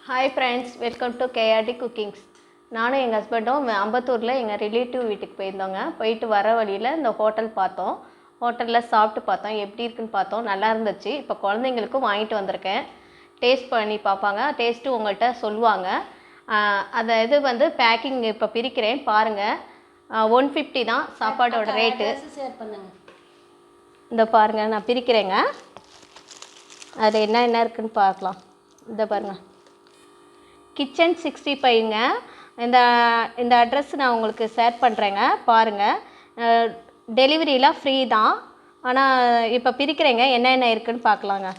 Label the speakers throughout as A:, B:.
A: Hi friends, welcome to KRD Cookings. நானும் எங்கள் ஹஸ்பண்டும் அம்பத்தூரில் எங்கள் ரிலேட்டிவ் வீட்டுக்கு போயிருந்தோங்க. போயிட்டு வர வழியில் இந்த ஹோட்டல் பார்த்தோம். ஹோட்டலில் சாப்பிட்டு பார்த்தோம், எப்படி இருக்குன்னு பார்த்தோம். நல்லா இருந்துச்சு. இப்போ குழந்தைங்களுக்கும் வாங்கிட்டு வந்திருக்கேன். டேஸ்ட் பண்ணி பார்ப்பாங்க, டேஸ்ட்டு உங்கள்கிட்ட சொல்லுவாங்க. அதை இது வந்து பேக்கிங் இப்போ பிரிக்கிறேன் பாருங்கள். 150 தான் சாப்பாடோட ரேட்டு. இந்த பாருங்கள், நான் பிரிக்கிறேங்க. அது என்ன இருக்குதுன்னு பார்க்கலாம். இந்த பாருங்கள், கிச்சன் 65ங்க. இந்த அட்ரஸ் நான் உங்களுக்கு ஷேர் பண்ணுறேங்க, பாருங்கள். டெலிவரிலாம் ஃப்ரீ தான். ஆனால் இப்போ பிரிக்கிறேங்க, என்னென்ன இருக்குதுன்னு பார்க்கலாங்க.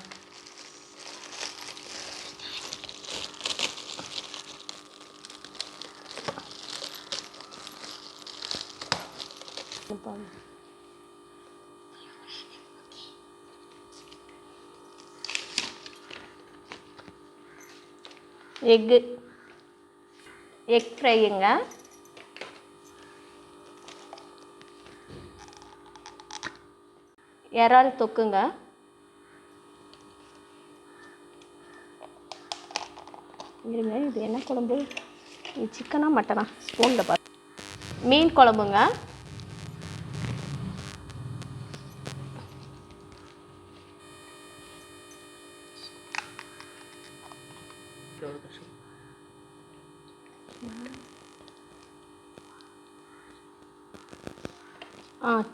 A: எக் ஃப்ரைங்க, இறால் தொக்குங்க, இருங்க இது என்ன குழம்பு, இது சிக்கனா மட்டனா, ஸ்பூனில் பார்த்து, மீன் குழம்புங்க,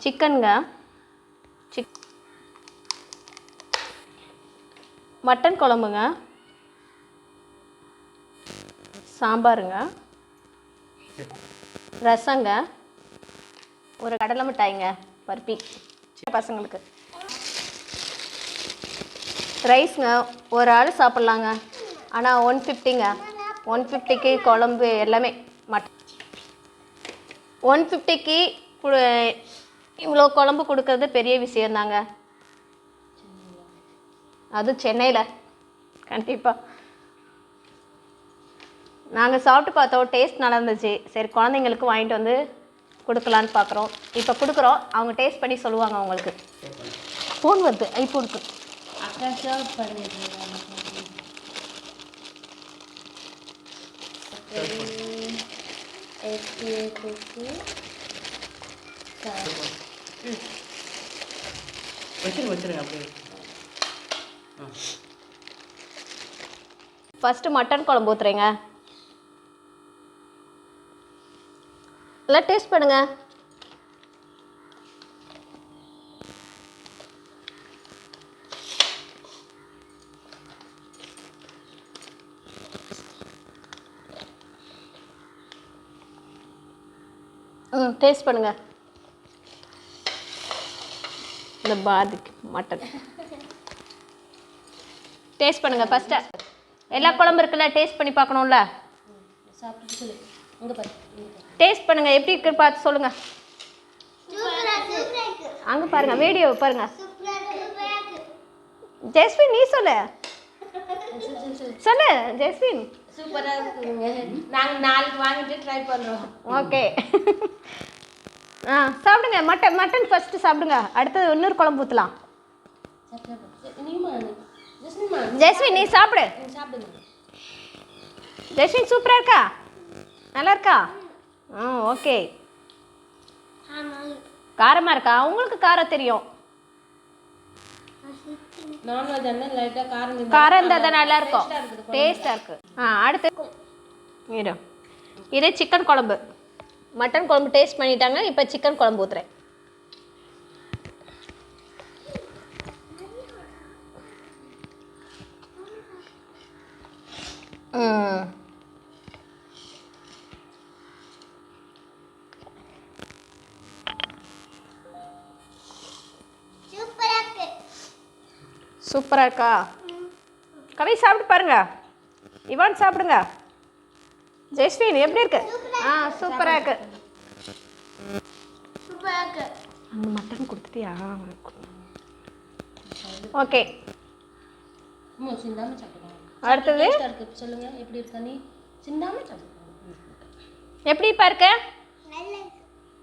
A: சிக்கனுங்க, மட்டன் குழம்புங்க, சாம்பாருங்க, ரசங்க, ஒரு கடலை மிட்டாய்ங்க, பருப்பி பசங்களுக்கு, ரைஸுங்க. ஒரு ஆள் சாப்பிட்லாங்க, ஆனால் 150ங்க. 150க்கு குழம்பு எல்லாமே மட்டன். 150க்கு இவ்வளோ குழம்பு கொடுக்கறது பெரிய விஷயந்தாங்க. அதுவும் சென்னையில் கண்டிப்பாக. நாங்கள் சாப்பிட்டு பார்த்தோம், டேஸ்ட் நல்லா இருந்துச்சு. சரி குழந்தைங்களுக்கு வாங்கிட்டு வந்து கொடுக்கலான்னு பார்க்குறோம். இப்போ கொடுக்குறோம், அவங்க டேஸ்ட் பண்ணி சொல்லுவாங்க. அவங்களுக்கு ஃபோன் வருது, ஐஃபோனுக்கு. ஃபஸ்ட்டு மட்டன் குழம்பு ஊற்றுறேங்க. எல்லாம் டேஸ்ட் பண்ணுங்க. டேஸ்ட் பண்ணுங்க. இந்த பாதிக்கு மட்டன் டேஸ்ட் பண்ணுங்க. ஃபஸ்ட்டு எல்லா குழம்பு இருக்குல்ல, டேஸ்ட் பண்ணி பார்க்கணும்ல. டேஸ்ட் பண்ணுங்க, எப்படி இருக்குன்னு பார்த்து சொல்லுங்க. அங்கே பாருங்க, வீடியோ பாருங்க. ஜெஸ்வின் நீ சொல்லு சொல்லு ஜெஸ்வின்.
B: சூப்பராக இருக்குங்க. நாங்கள் நாளைக்கு வாங்கிட்டு ட்ரை பண்ணுறோம்.
A: ஓகே. சாப்பிடுங்க. மட்டன் ஃபஸ்ட்டு சாப்பிடுங்க, அடுத்தது இன்னொரு குழம்பு ஊற்றலாம். ஜெஸ்வின் நீ சாப்பிடு. ஜெஸ்வின் சூப்பராக இருக்கா, நல்லா இருக்கா? ஓகே. காரமாக இருக்கா? உங்களுக்கு காரம் தெரியும். காரம் இருந்தால் தான் நல்லா இருக்கும், டேஸ்டாக இருக்கு. அடுத்து இது சிக்கன் குழம்பு. மட்டன் குழம்பு டேஸ்ட் பண்ணிட்டாங்க, இப்போ சிக்கன் குழம்பு ஊற்றுறேன். சூப்பராக இருக்கா? கவி சாப்பிட்டு பாருங்க. இவான் சாப்பிடுங்க. ஜெஸ்வின் எப்படி இருக்கு? சூப்பராக இருக்கு. அந்த மட்டன் கொடுத்துட்டியா? ஓகே. அடுத்தது
B: சொல்லுங்க, எப்படி இருக்கா? நீ சிந்தாம
A: எப்படி பாருக்க?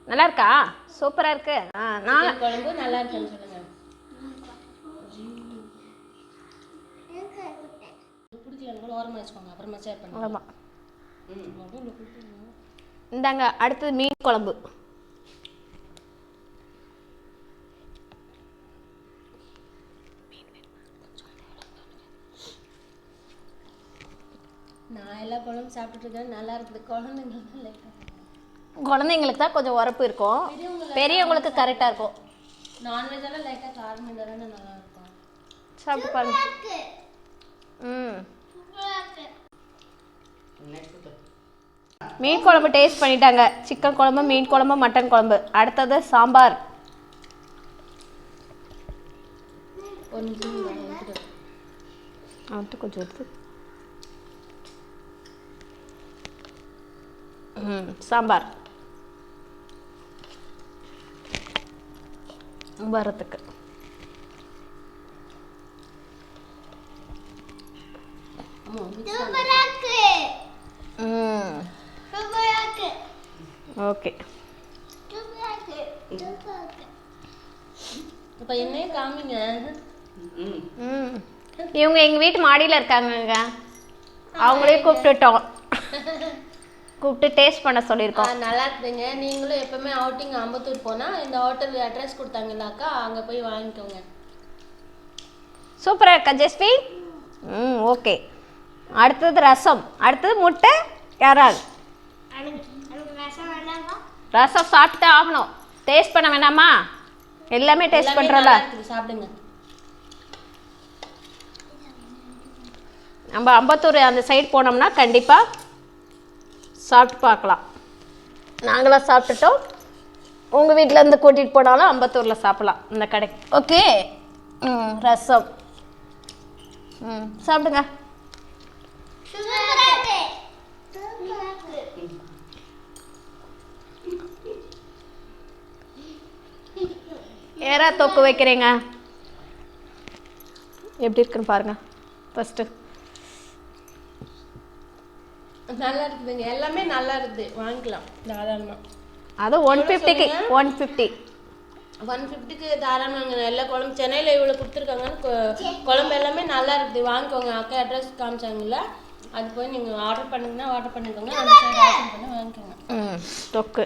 A: நல்லா இருக்கா? சூப்பராக இருக்கு. நான்
B: குழம்பு நல்லா இருக்குன்னு சொல்லுங்க. பிடிக்கல கூட ஓரமாக வச்சுக்கோங்க, அப்புறமா ஷேர் பண்ணுங்க.
A: ஆமாம். இந்தாங்க அடுத்தது மீன் குழம்பு.
B: நான் எல்லா குழம்பும் சாப்பிட்டுட்டு இருக்கேன், நல்லா இருக்குது.
A: குழந்தைங்களுக்கு தான் கொஞ்சம் உரப்பு இருக்கும், பெரியவங்களுக்கு கரெக்டாக இருக்கும்.
B: நான்வெஜ் எல்லாம் லைட்டாக காரம் இருந்தால் தானே நல்லா இருக்கும்.
A: சாப்பிட்டு பாருங்க. மீன் குழம்பு டேஸ்ட் பண்ணிட்டாங்க. சிக்கன் குழம்பு, மீன் குழம்பு, மட்டன் குழம்பு. அடுத்தது சாம்பார். கொஞ்சம் எடுத்து சாம்பார் வரத்துக்கு. ஓகே.
B: இப்போ என்னையே காமிங்க.
A: இவங்க எங்கள் வீட்டு மாடியில் இருக்காங்கங்க, அவங்களே கூப்பிட்டுட்டோம். கூப்பிட்டு டேஸ்ட் பண்ண சொல்லியிருக்கோம்.
B: நல்லா இருக்குதுங்க. நீங்களும் எப்பவுமே அவுட்டிங் அம்பத்தூர் போனால் இந்த ஹோட்டல் அட்ரஸ் கொடுத்தாங்கனாக்கா அங்கே போய் வாங்கிக்கோங்க.
A: சூப்பராக இருக்கா ஜெஸ்வி? ஓகே. அடுத்தது ரசம். அடுத்தது முட்டை யாரால். ரசம் சாப்பிட்டு ஆகணும். டேஸ்ட் பண்ண வேணாமா? எல்லாமே டேஸ்ட் பண்ணுறோம்ல,
B: சாப்பிடுங்க.
A: நம்ம அம்பத்தூர் அந்த சைடு போனோம்னா கண்டிப்பாக சாப்பிட்டு பார்க்கலாம். நாங்களாம் சாப்பிட்டுட்டோம். உங்கள் வீட்டில் இருந்து கூட்டிகிட்டு போனாலும் அம்பத்தூரில் சாப்பிட்லாம் இந்த கடைக்கு. ஓகே. ரசம் சாப்பிடுங்க. ஏறா தொக்கு வைக்கிறீங்க, எப்படி இருக்குன்னு பாருங்க ஃபர்ஸ்ட்.
B: நல்லா இருக்குதுங்க, எல்லாமே நல்லா இருக்குது, வாங்கிக்கலாம் தாராளமாக.
A: அது 150க்கு
B: 150க்கு தாராளமாங்க. எல்லா குழம்பு சென்னையில் இவ்வளோ கொடுத்துருக்காங்கன்னு குழம்பு எல்லாமே நல்லா இருக்குது, வாங்கிக்கோங்க. அக்கா அட்ரஸ் காமிச்சாங்கல்ல, அது போய் நீங்கள் ஆர்டர் பண்ணிங்கன்னா ஆர்டர் பண்ணிக்கோங்க, அந்த சைடு ஆர்டர் பண்ணி வாங்கிக்கோங்க.
A: தொக்கு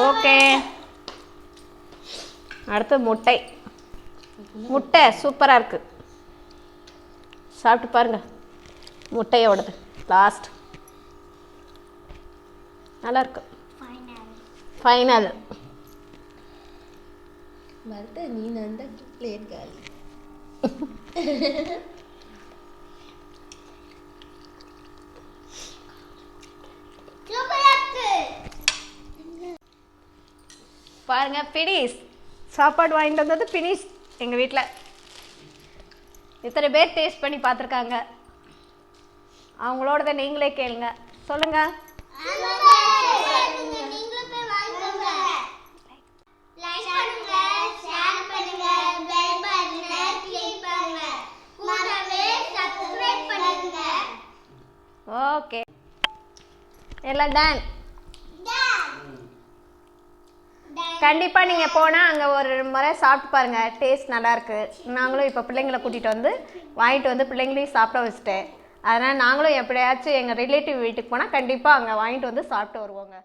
A: ஓகே. அடுத்து முட்டை. முட்டை சூப்பராக இருக்கு, சாப்பிட்டு பாருங்க. முட்டையோடது லாஸ்ட் நல்லா இருக்கு. ஃபைனல்
B: மறுத்த நீ நான் தான் பிளேட் காலி.
A: பாருங்க பினிஷ். சாப்பாடு வாங்கிட்டு வந்தது பினிஷ். எங்கள் வீட்டில் இத்தனை பேர் டேஸ்ட் பண்ணி பார்த்துருக்காங்க. அவங்களோடத நீங்களே கேளுங்க, சொல்லுங்க. ஓகே, எல்லாம் டன். கண்டிப்பாக நீங்கள் போனால் அங்கே ஒரு முறை சாப்பிட்டு பாருங்கள், டேஸ்ட் நல்லாயிருக்கு. நாங்களும் இப்போ பிள்ளைங்களை கூட்டிகிட்டு வந்து வாங்கிட்டு வந்து பிள்ளைங்களையும் சாப்பிட வச்சுட்டேன். அதனால் நாங்களும் எப்படியாச்சும் எங்கள் ரிலேட்டிவ் வீட்டுக்கு போனால் கண்டிப்பாக அங்கே வாங்கிட்டு வந்து சாப்பிட்டு வருவோங்க.